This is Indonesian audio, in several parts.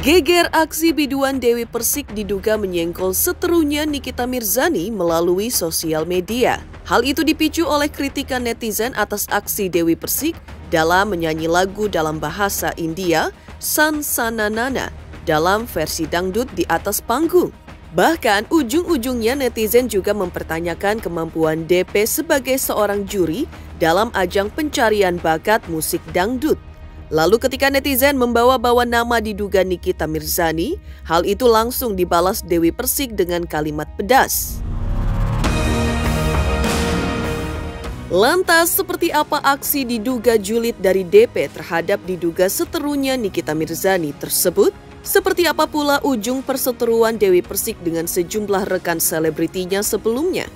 Geger aksi biduan Dewi Persik diduga menyenggol seterunya Nikita Mirzani melalui sosial media. Hal itu dipicu oleh kritikan netizen atas aksi Dewi Persik dalam menyanyi lagu dalam bahasa India, San Sana Nana, dalam versi dangdut di atas panggung. Bahkan ujung-ujungnya netizen juga mempertanyakan kemampuan DP sebagai seorang juri dalam ajang pencarian bakat musik dangdut. Lalu ketika netizen membawa-bawa nama diduga Nikita Mirzani, hal itu langsung dibalas Dewi Persik dengan kalimat pedas. Lantas, seperti apa aksi diduga julid dari DP terhadap diduga seterunya Nikita Mirzani tersebut? Seperti apa pula ujung perseteruan Dewi Persik dengan sejumlah rekan selebritinya sebelumnya?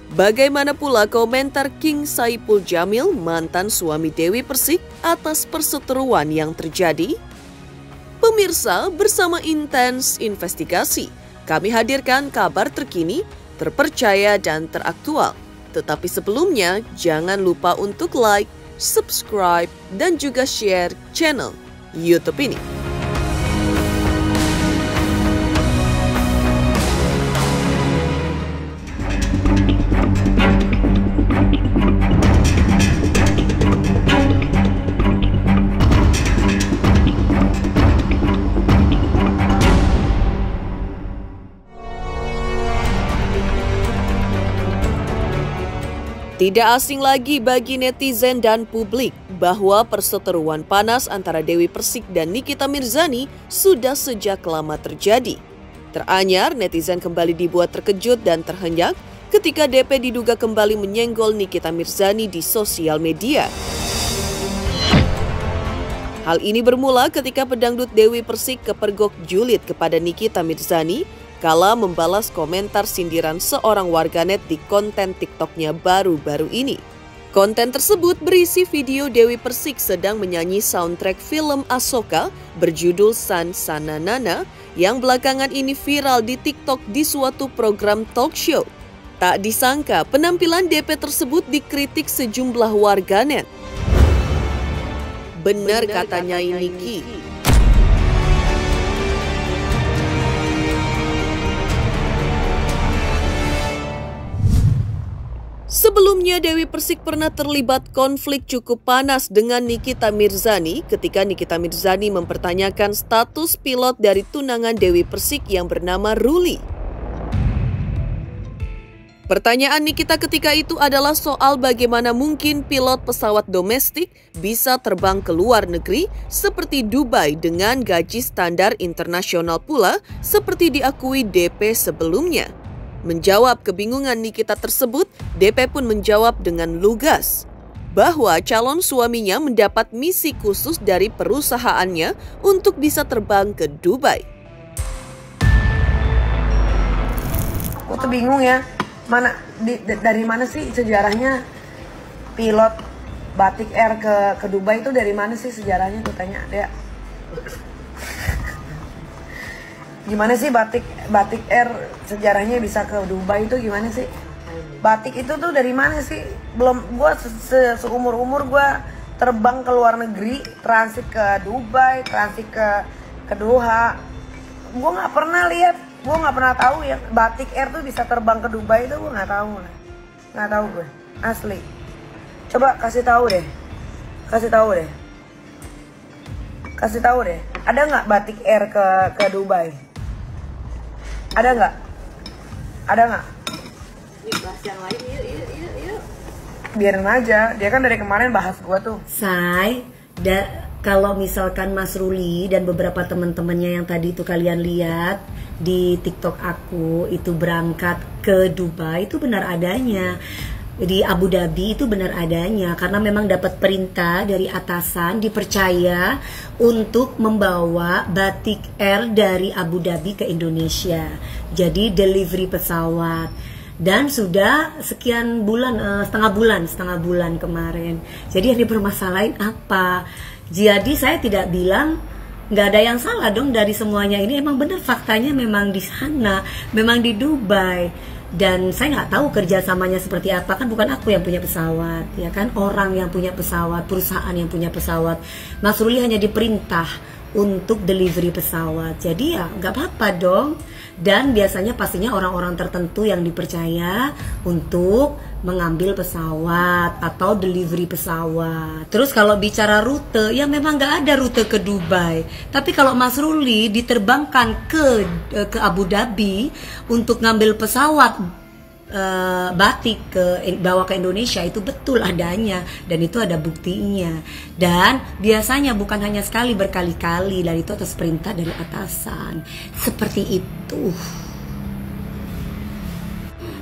Bagaimana pula komentar King Saipul Jamil, mantan suami Dewi Persik, atas perseteruan yang terjadi? Pemirsa, bersama Intens Investigasi, kami hadirkan kabar terkini, terpercaya dan teraktual. Tetapi sebelumnya, jangan lupa untuk like, subscribe, dan juga share channel YouTube ini. Tidak asing lagi bagi netizen dan publik bahwa perseteruan panas antara Dewi Persik dan Nikita Mirzani sudah sejak lama terjadi. Teranyar, netizen kembali dibuat terkejut dan terhenyak ketika DP diduga kembali menyenggol Nikita Mirzani di sosial media. Hal ini bermula ketika pedangdut Dewi Persik kepergok julid kepada Nikita Mirzani kala membalas komentar sindiran seorang warganet di konten TikToknya baru-baru ini. Konten tersebut berisi video Dewi Persik sedang menyanyi soundtrack film Ahsoka berjudul San Sana Nana yang belakangan ini viral di TikTok di suatu program talk show. Tak disangka penampilan DP tersebut dikritik sejumlah warganet. Benar katanya Niki. Sebelumnya Dewi Persik pernah terlibat konflik cukup panas dengan Nikita Mirzani ketika Nikita Mirzani mempertanyakan status pilot dari tunangan Dewi Persik yang bernama Ruli. Pertanyaan Nikita ketika itu adalah soal bagaimana mungkin pilot pesawat domestik bisa terbang ke luar negeri seperti Dubai dengan gaji standar internasional pula seperti diakui DP sebelumnya. Menjawab kebingungan Nikita tersebut, DP pun menjawab dengan lugas bahwa calon suaminya mendapat misi khusus dari perusahaannya untuk bisa terbang ke Dubai. Aku tuh bingung ya, dari mana sih sejarahnya pilot Batik Air ke Dubai itu dari mana sih sejarahnya, tuh tanya dia. Gimana sih Batik Air sejarahnya bisa ke Dubai itu gimana sih? Batik itu tuh dari mana sih? Belum, gue seumur-umur gue terbang ke luar negeri, transit ke Dubai, transit ke Doha. Gue nggak pernah lihat, gue nggak pernah tahu ya Batik Air tuh bisa terbang ke Dubai itu gue nggak tahu gue, asli. Coba kasih tahu deh. Ada nggak Batik Air ke Dubai? Ada nggak? Yuk bahas yang lain, yuk. Biarin aja, dia kan dari kemarin bahas gua tuh. Kalau misalkan Mas Ruli dan beberapa teman-temannya yang tadi itu kalian lihat di TikTok aku itu berangkat ke Dubai, itu benar adanya. Di Abu Dhabi itu benar adanya karena memang dapat perintah dari atasan, dipercaya untuk membawa Batik Air dari Abu Dhabi ke Indonesia. Jadi delivery pesawat dan sudah sekian bulan, setengah bulan kemarin. Jadi yang dipermasalahin apa? Jadi saya tidak bilang nggak ada yang salah dong dari semuanya ini. Emang benar faktanya memang di sana, memang di Dubai. Dan saya nggak tahu kerjasamanya seperti apa, kan bukan aku yang punya pesawat, ya kan, orang yang punya pesawat, perusahaan yang punya pesawat. Mas Ruli hanya diperintah untuk delivery pesawat. Jadi ya nggak apa-apa dong. Dan biasanya pastinya orang-orang tertentu yang dipercaya untuk mengambil pesawat atau delivery pesawat. Terus kalau bicara rute, ya memang nggak ada rute ke Dubai. Tapi kalau Mas Ruli diterbangkan ke Abu Dhabi untuk ngambil pesawat batik bawa ke Indonesia, itu betul adanya dan itu ada buktinya. Dan biasanya bukan hanya sekali, berkali-kali, dan itu atas perintah dari atasan. Seperti itu.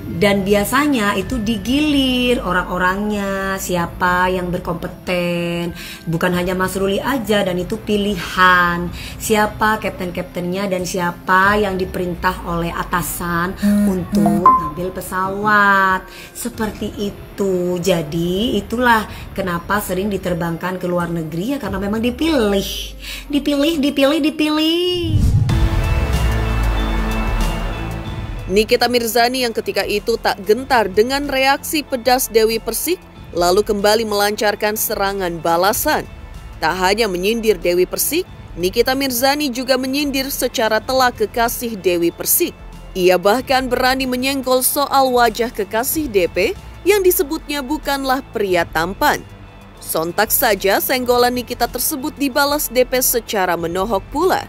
Dan biasanya itu digilir orang-orangnya, siapa yang berkompeten. Bukan hanya Mas Ruli aja, dan itu pilihan. Siapa kapten-kaptennya dan siapa yang diperintah oleh atasan untuk ngambil pesawat. Seperti itu. Jadi itulah kenapa sering diterbangkan ke luar negeri, ya karena memang dipilih. Nikita Mirzani yang ketika itu tak gentar dengan reaksi pedas Dewi Persik, lalu kembali melancarkan serangan balasan. Tak hanya menyindir Dewi Persik, Nikita Mirzani juga menyindir secara telak kekasih Dewi Persik. Ia bahkan berani menyenggol soal wajah kekasih DP yang disebutnya bukanlah pria tampan. Sontak saja senggolan Nikita tersebut dibalas DP secara menohok pula.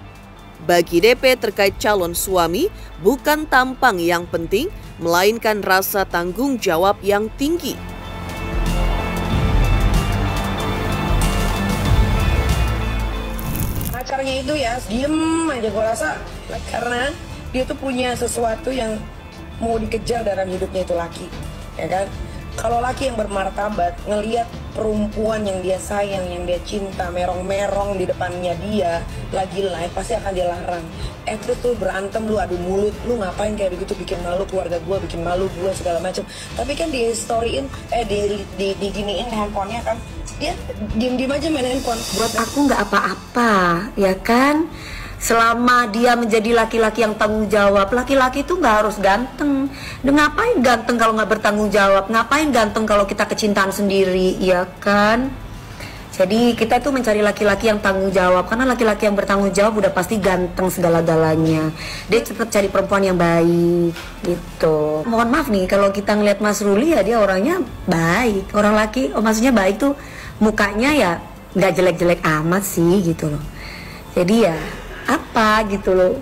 Bagi DP terkait calon suami, bukan tampang yang penting, melainkan rasa tanggung jawab yang tinggi. Pacarnya itu ya diem aja, gue rasa karena dia tuh punya sesuatu yang mau dikejar dalam hidupnya, itu laki, ya kan? Kalau laki yang bermartabat ngelihat perempuan yang dia sayang, yang dia cinta, merong-merong di depannya dia lagi live, pasti akan dia larang. Terus tuh berantem, lu adu mulut, lu ngapain kayak begitu, bikin malu keluarga gue, bikin malu gue, segala macam. Tapi kan di storyin, diginiin handphonenya kan, dia diem-diem aja main handphone. Buat aku nggak apa-apa, ya kan? Selama dia menjadi laki-laki yang tanggung jawab. Laki-laki itu nggak harus ganteng. Dan ngapain ganteng kalau nggak bertanggung jawab? Ngapain ganteng kalau kita kecintaan sendiri, ya kan? Jadi kita itu mencari laki-laki yang tanggung jawab. Karena laki-laki yang bertanggung jawab udah pasti ganteng segala-galanya. Dia cepat cari perempuan yang baik, gitu. Mohon maaf nih, kalau kita ngeliat Mas Ruli ya dia orangnya baik. Orang laki, maksudnya baik tuh mukanya ya nggak jelek-jelek amat sih, gitu loh. Jadi ya apa gitu loh,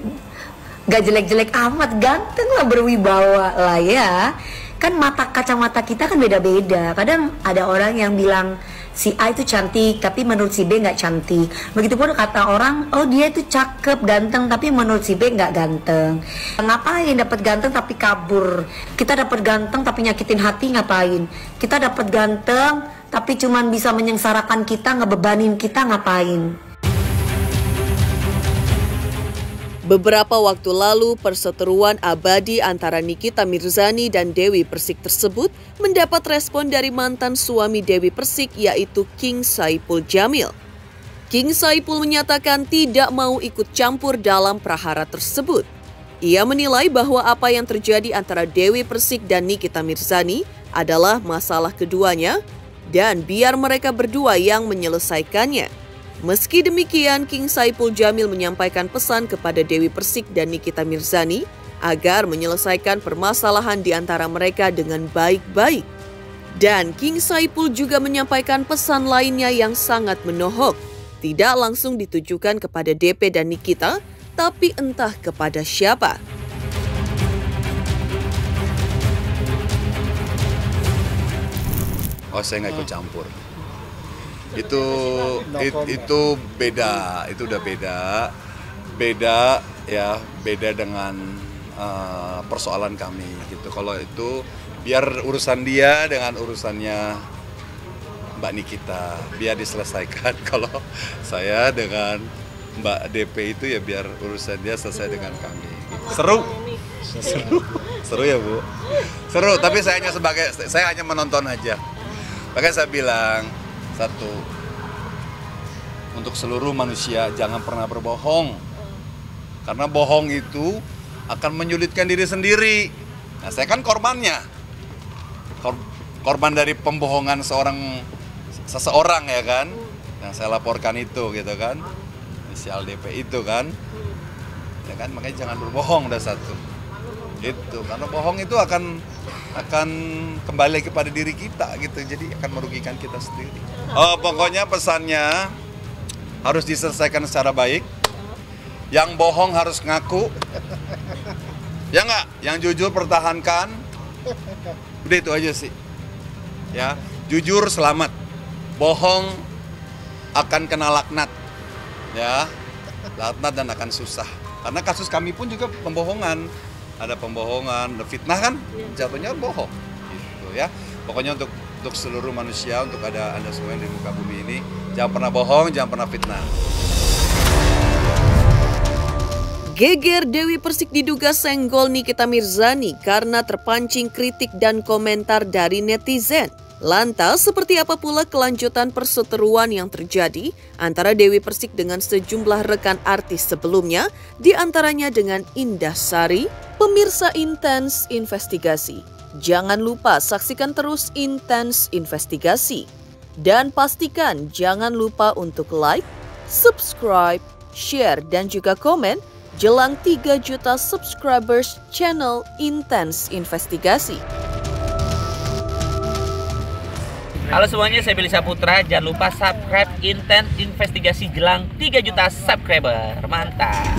gak jelek-jelek amat, ganteng lah, berwibawa lah ya. Kan kacamata kita kan beda-beda. Kadang ada orang yang bilang si A itu cantik tapi menurut si B nggak cantik. Begitupun kata orang, oh dia itu cakep, ganteng, tapi menurut si B nggak ganteng. Ngapain dapat ganteng tapi kabur? Kita dapat ganteng tapi nyakitin hati, ngapain? Kita dapat ganteng tapi cuman bisa menyengsarakan kita, ngebebanin kita, ngapain? Beberapa waktu lalu, perseteruan abadi antara Nikita Mirzani dan Dewi Persik tersebut mendapat respon dari mantan suami Dewi Persik, yaitu King Saipul Jamil. King Saipul menyatakan tidak mau ikut campur dalam prahara tersebut. Ia menilai bahwa apa yang terjadi antara Dewi Persik dan Nikita Mirzani adalah masalah keduanya, dan biar mereka berdua yang menyelesaikannya. Meski demikian, King Saipul Jamil menyampaikan pesan kepada Dewi Persik dan Nikita Mirzani agar menyelesaikan permasalahan di antara mereka dengan baik-baik. Dan King Saipul juga menyampaikan pesan lainnya yang sangat menohok, tidak langsung ditujukan kepada DP dan Nikita, tapi entah kepada siapa. Oh, saya nggak ikut campur. Itu beda, itu udah beda ya, beda dengan persoalan kami gitu. Kalau itu biar urusan dia dengan urusannya Mbak Nikita, biar diselesaikan. Kalau saya dengan Mbak DP itu ya biar urusan dia selesai dengan kami. Seru ya Bu, seru. Tapi saya hanya menonton aja. Makanya saya bilang, satu, untuk seluruh manusia jangan pernah berbohong. Karena bohong itu akan menyulitkan diri sendiri. Nah, saya kan korbannya. Korban dari pembohongan seseorang ya kan. Yang saya laporkan itu gitu kan. inisial DP itu kan. Ya kan, makanya jangan berbohong, udah satu. Gitu, karena bohong itu akan kembali kepada diri kita gitu, jadi akan merugikan kita sendiri. Pokoknya pesannya harus diselesaikan secara baik. Yang bohong harus ngaku, ya nggak? Yang jujur pertahankan. Udah itu aja sih. Ya, jujur selamat. Bohong akan kena laknat. Ya, laknat dan akan susah. Karena kasus kami pun juga pembohongan. Ada pembohongan, ada fitnah kan, jatuhnya bohong. Gitu ya. Pokoknya untuk seluruh manusia, untuk Anda semua yang di muka bumi ini, jangan pernah bohong, jangan pernah fitnah. Geger Dewi Persik diduga senggol Nikita Mirzani karena terpancing kritik dan komentar dari netizen. Lantas, seperti apa pula kelanjutan perseteruan yang terjadi antara Dewi Persik dengan sejumlah rekan artis sebelumnya, diantaranya dengan Indah Sari? Pemirsa Intens Investigasi, jangan lupa saksikan terus Intens Investigasi. Dan pastikan jangan lupa untuk like, subscribe, share, dan juga komen jelang 3 juta subscribers channel Intens Investigasi. Halo semuanya, saya Billy Saputra. Jangan lupa subscribe Intens Investigasi jelang 3 juta subscriber. Mantap.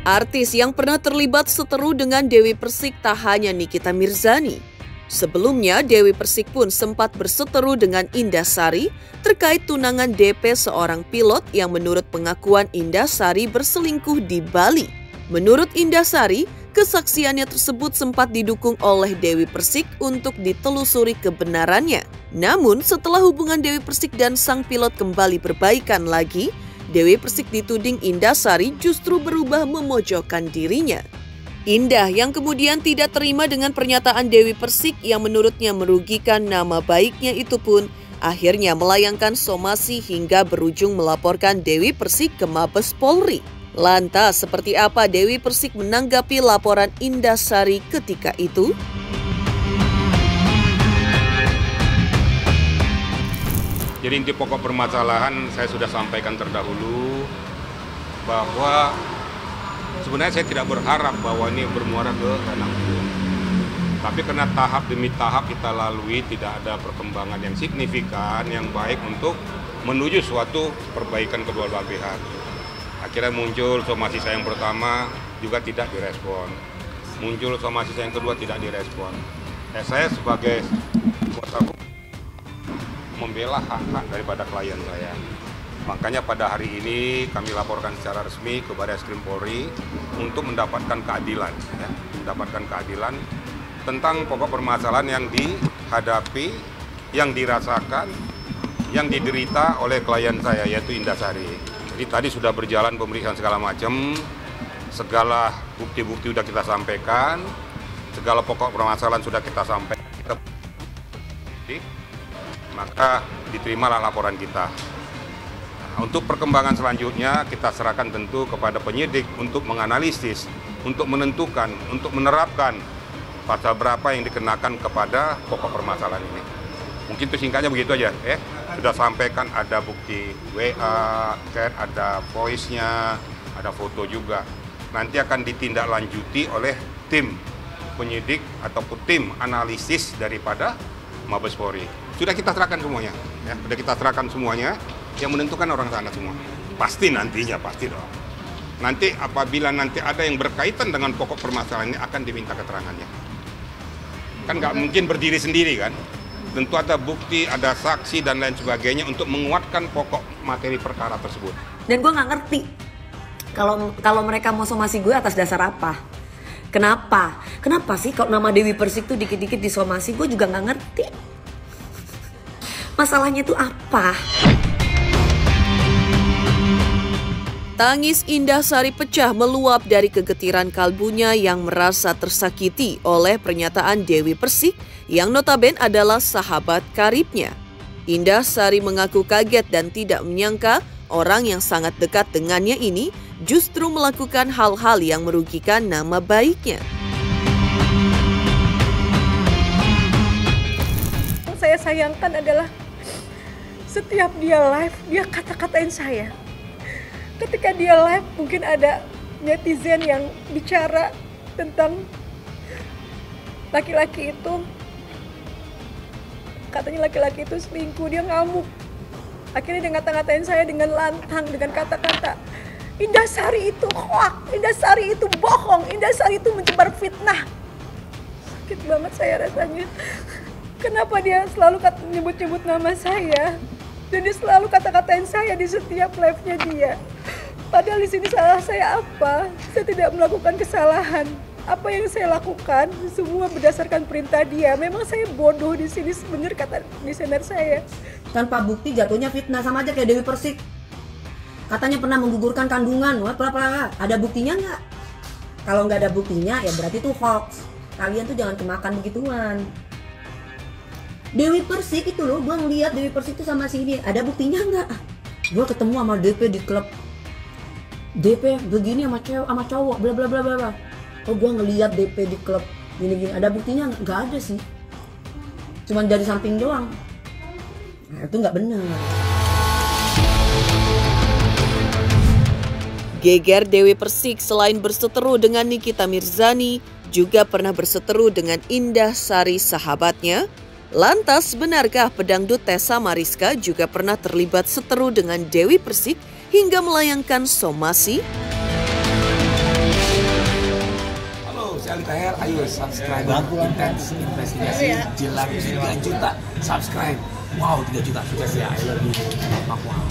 Artis yang pernah terlibat seteru dengan Dewi Persik tak hanya Nikita Mirzani. Sebelumnya, Dewi Persik pun sempat berseteru dengan Indah Sari terkait tunangan DP seorang pilot yang menurut pengakuan Indah Sari berselingkuh di Bali. Menurut Indah Sari, kesaksiannya tersebut sempat didukung oleh Dewi Persik untuk ditelusuri kebenarannya. Namun, setelah hubungan Dewi Persik dan sang pilot kembali berbaikan lagi, Dewi Persik dituding Indah Sari justru berubah memojokkan dirinya. Indah yang kemudian tidak terima dengan pernyataan Dewi Persik yang menurutnya merugikan nama baiknya itu pun akhirnya melayangkan somasi hingga berujung melaporkan Dewi Persik ke Mabes Polri. Lantas, seperti apa Dewi Persik menanggapi laporan Indah Sari ketika itu? Jadi inti pokok permasalahan saya sudah sampaikan terdahulu bahwa sebenarnya saya tidak berharap bahwa ini bermuara ke ranah hukum. Tapi karena tahap demi tahap kita lalui tidak ada perkembangan yang signifikan, yang baik untuk menuju suatu perbaikan kedua belah pihak. Akhirnya muncul somasi saya yang pertama juga tidak direspon. Muncul somasi saya yang kedua tidak direspon. Saya sebagai kuasa hukum membela hak-hak daripada klien saya. Makanya pada hari ini kami laporkan secara resmi kepada Bareskrim Polri untuk mendapatkan keadilan, ya, mendapatkan keadilan tentang pokok permasalahan yang dihadapi, yang dirasakan, yang diderita oleh klien saya yaitu Indah Sari. Jadi tadi sudah berjalan pemeriksaan segala macam, segala bukti-bukti sudah kita sampaikan, segala pokok permasalahan sudah kita sampaikan. Maka diterimalah laporan kita. Untuk perkembangan selanjutnya kita serahkan tentu kepada penyidik untuk menganalisis, untuk menentukan, untuk menerapkan pasal berapa yang dikenakan kepada pokok permasalahan ini. Mungkin itu singkatnya begitu aja. Sudah sampaikan ada bukti WA, chat, ada voice-nya, ada foto juga. Nanti akan ditindaklanjuti oleh tim penyidik ataupun tim analisis daripada Mabes Polri. Sudah kita serahkan semuanya, ya. Sudah kita serahkan semuanya, yang menentukan orang sana semua. Pasti nantinya, pasti dong. Nanti apabila nanti ada yang berkaitan dengan pokok permasalahan ini akan diminta keterangannya. Kan nggak mungkin berdiri sendiri kan. Tentu ada bukti, ada saksi dan lain sebagainya untuk menguatkan pokok materi perkara tersebut. Dan gue nggak ngerti kalau mereka mau somasi gue atas dasar apa. Kenapa sih kalau nama Dewi Persik tuh dikit-dikit disomasi? Gue juga nggak ngerti. Masalahnya itu apa? Tangis Indah Sari pecah meluap dari kegetiran kalbunya yang merasa tersakiti oleh pernyataan Dewi Persik yang notabene adalah sahabat karibnya. Indah Sari mengaku kaget dan tidak menyangka orang yang sangat dekat dengannya ini justru melakukan hal-hal yang merugikan nama baiknya. Yang saya sayangkan adalah setiap dia live, dia kata-katain saya. Ketika dia live, mungkin ada netizen yang bicara tentang laki-laki itu, katanya laki-laki itu selingkuh, dia ngamuk. Akhirnya dia ngata-ngatain saya dengan lantang, dengan kata-kata Indah Sari itu hoak, Indah Sari itu bohong, Indah Sari itu menyebar fitnah. Sakit banget saya rasanya. Kenapa dia selalu nyebut-nyebut nama saya? Dan dia selalu kata-katain saya di setiap live-nya dia. Padahal di sini salah saya apa? Saya tidak melakukan kesalahan. Apa yang saya lakukan semua berdasarkan perintah dia. Memang saya bodoh di sini sebenarnya, kata desainer saya. Tanpa bukti jatuhnya fitnah, sama aja kayak Dewi Persik. Katanya pernah menggugurkan kandungan, wah ada buktinya nggak? Kalau nggak ada buktinya ya berarti itu hoax. Kalian tuh jangan kemakan begituan. Dewi Persik itu loh, gua ngeliat Dewi Persik itu sama si ini, ada buktinya nggak? Gua ketemu sama DP di klub. DP begini sama cowok, bla bla bla bla. Oh, gua ngeliat DP di klub gini-gini, ada buktinya nggak? Ada sih. Cuman dari samping doang. Nah, itu nggak benar. Geger Dewi Persik selain berseteru dengan Nikita Mirzani, juga pernah berseteru dengan Indah Sari sahabatnya. Lantas, benarkah pedangdut Tessa Mariska juga pernah terlibat seteru dengan Dewi Persik hingga melayangkan somasi? Halo, saya Ali Tahir. Ayo subscribe Intens Investigasi jelang 3 juta subscribe. Wow, 3 juta sukses ya. I love you. Wow.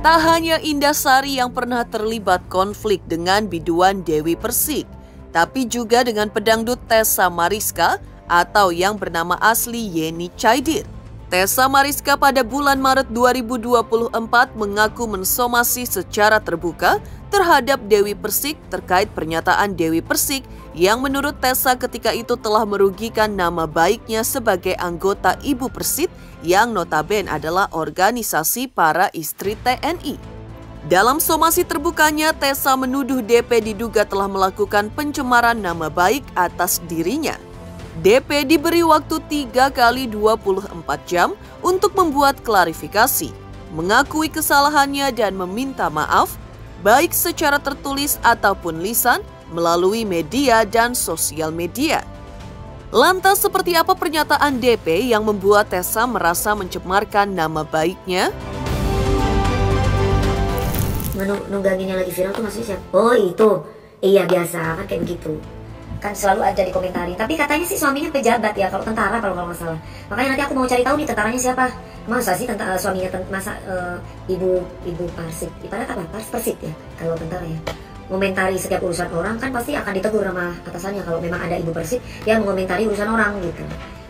Tak hanya Indah Sari yang pernah terlibat konflik dengan biduan Dewi Persik, tapi juga dengan pedangdut Tessa Mariska atau yang bernama asli Yeni Caidir. Tessa Mariska pada bulan Maret 2024 mengaku mensomasi secara terbuka terhadap Dewi Persik terkait pernyataan Dewi Persik yang menurut Tessa ketika itu telah merugikan nama baiknya sebagai anggota Ibu Persit yang notabene adalah organisasi para istri TNI. Dalam somasi terbukanya, Tessa menuduh DP diduga telah melakukan pencemaran nama baik atas dirinya. DP diberi waktu 3 kali 24 jam untuk membuat klarifikasi, mengakui kesalahannya dan meminta maaf, baik secara tertulis ataupun lisan, melalui media dan sosial media. Lantas seperti apa pernyataan DP yang membuat Tessa merasa mencemarkan nama baiknya? Nungganginnya lagi viral tuh maksudnya siapa? Oh itu, iya biasa kan kayak begitu. Kan selalu ada di komentari. Tapi katanya sih suaminya pejabat ya, kalau tentara kalau nggak salah. Makanya nanti aku mau cari tahu nih tentaranya siapa. Masa sih suaminya ibu Persik? Ibarat apa? Persik ya kalau tentara ya. Komentari setiap urusan orang kan pasti akan ditegur sama atasannya kalau memang ada Ibu Persik yang mengomentari urusan orang gitu.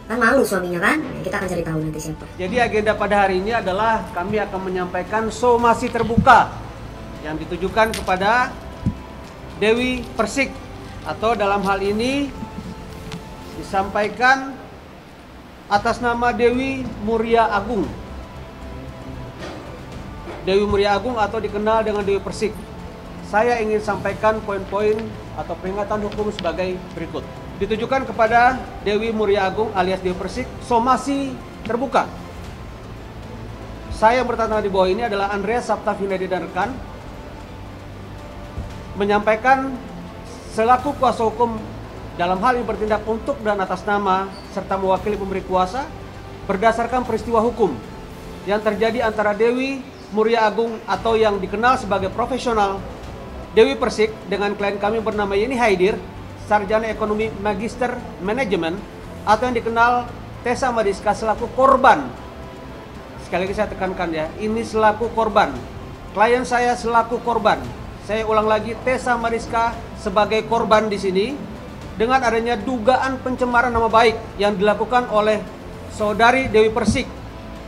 Kan malu suaminya kan? Kita akan cari tahu nanti siapa. Jadi agenda pada hari ini adalah kami akan menyampaikan somasi terbuka yang ditujukan kepada Dewi Persik, atau dalam hal ini disampaikan atas nama Dewi Muria Agung. Dewi Muria Agung atau dikenal dengan Dewi Persik. Saya ingin sampaikan poin-poin atau peringatan hukum sebagai berikut. Ditujukan kepada Dewi Muria Agung alias Dewi Persik, somasi terbuka. Saya yang bertanda di bawah ini adalah Andreas Sapta Vinedi dan rekan, menyampaikan selaku kuasa hukum dalam hal yang bertindak untuk dan atas nama serta mewakili pemberi kuasa berdasarkan peristiwa hukum yang terjadi antara Dewi Muria Agung atau yang dikenal sebagai profesional Dewi Persik dengan klien kami bernama Yeni Haidir, sarjana ekonomi magister manajemen, atau yang dikenal Tessa Mariska selaku korban. Sekali lagi saya tekankan ya, ini selaku korban. Klien saya selaku korban. Saya ulang lagi, Tessa Mariska sebagai korban di sini dengan adanya dugaan pencemaran nama baik yang dilakukan oleh saudari Dewi Persik.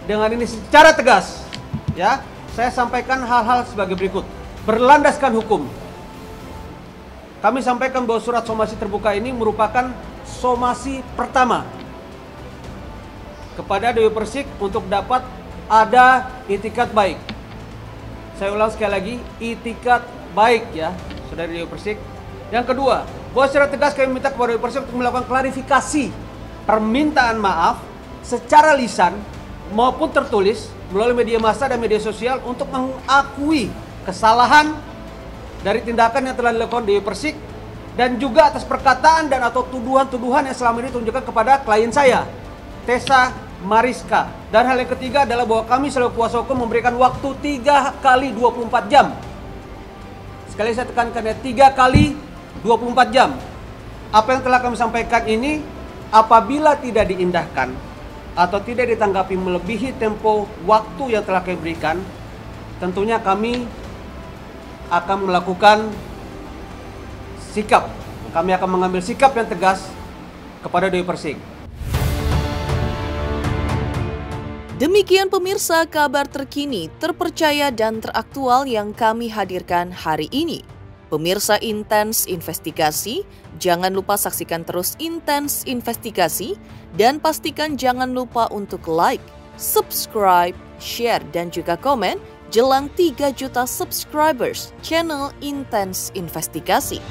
Dengan ini secara tegas, ya, saya sampaikan hal-hal sebagai berikut. Berlandaskan hukum. kami sampaikan bahwa surat somasi terbuka ini merupakan somasi pertama kepada Dewi Persik untuk dapat ada itikat baik. Saya ulang sekali lagi, itikat baik ya, saudara Dewi Persik. Yang kedua, bahwa secara tegas kami minta kepada Dewi Persik untuk melakukan klarifikasi permintaan maaf secara lisan maupun tertulis melalui media massa dan media sosial untuk mengakui kesalahan dari tindakan yang telah dilakukan Dewi Persik dan juga atas perkataan dan atau tuduhan-tuduhan yang selama ini ditunjukkan kepada klien saya, Tessa Mariska. Dan hal yang ketiga adalah bahwa kami selaku kuasa hukum memberikan waktu 3 kali 24 jam. Sekali saya tekankan ya, 3 kali 24 jam. Apa yang telah kami sampaikan ini apabila tidak diindahkan atau tidak ditanggapi melebihi tempo waktu yang telah kami berikan, tentunya kami akan melakukan sikap. Kami akan mengambil sikap yang tegas kepada Dewi Persik. Demikian pemirsa kabar terkini, terpercaya dan teraktual yang kami hadirkan hari ini. Pemirsa Intens Investigasi, jangan lupa saksikan terus Intens Investigasi dan pastikan jangan lupa untuk like, subscribe, share dan juga komen jelang 3 juta subscribers channel Intens Investigasi.